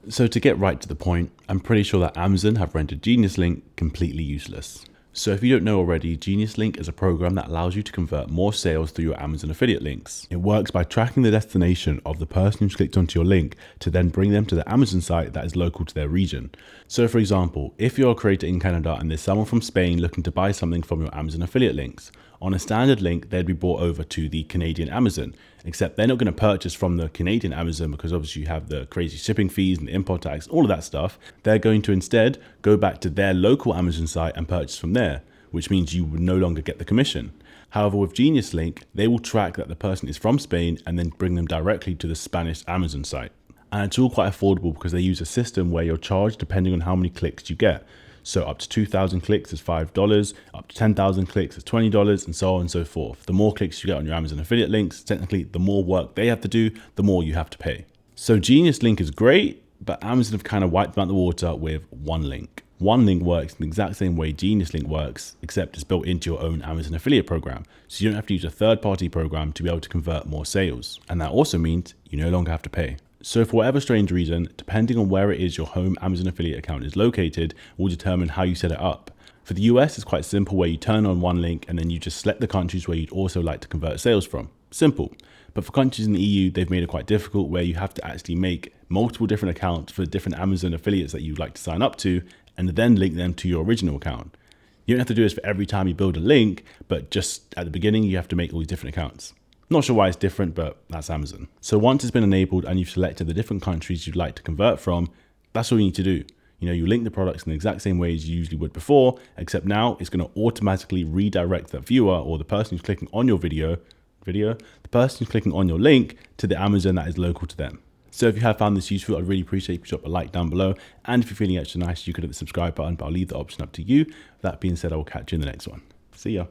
So to get right to the point, I'm pretty sure that Amazon have rendered Geniuslink completely useless. So if you don't know already, Geniuslink is a program that allows you to convert more sales through your Amazon affiliate links. It works by tracking the destination of the person who's clicked onto your link to then bring them to the Amazon site that is local to their region. So for example, if you're a creator in Canada and there's someone from Spain looking to buy something from your Amazon affiliate links, on a standard link, they'd be brought over to the Canadian Amazon, except they're not going to purchase from the Canadian Amazon because obviously you have the crazy shipping fees and the import tax, all of that stuff. They're going to instead go back to their local Amazon site and purchase from there, which means you would no longer get the commission. However, with Geniuslink, they will track that the person is from Spain and then bring them directly to the Spanish Amazon site. And it's all quite affordable because they use a system where you're charged depending on how many clicks you get. So up to 2,000 clicks is $5, up to 10,000 clicks is $20, and so on and so forth. The more clicks you get on your Amazon affiliate links, technically the more work they have to do, the more you have to pay. So Geniuslink is great, but Amazon have kind of wiped them out the water with OneLink. OneLink works in the exact same way Geniuslink works, except it's built into your own Amazon affiliate program. So you don't have to use a third-party program to be able to convert more sales. And that also means you no longer have to pay. So for whatever strange reason, depending on where it is your home Amazon affiliate account is located, will determine how you set it up. For the US, it's quite simple where you turn on OneLink and then you just select the countries where you'd also like to convert sales from. Simple. But for countries in the EU, they've made it quite difficult where you have to actually make multiple different accounts for different Amazon affiliates that you'd like to sign up to and then link them to your original account. You don't have to do this for every time you build a link, but just at the beginning, you have to make all these different accounts. Not sure why it's different, but that's Amazon. So once it's been enabled and you've selected the different countries you'd like to convert from, that's all you need to do. You link the products in the exact same way as you usually would before, except now it's going to automatically redirect that viewer or the person who's clicking on your the person who's clicking on your link to the Amazon that is local to them. So if you have found this useful, I'd really appreciate if you drop a like down below. And if you're feeling extra nice, you could hit the subscribe button, but I'll leave the option up to you. That being said, I will catch you in the next one. See ya.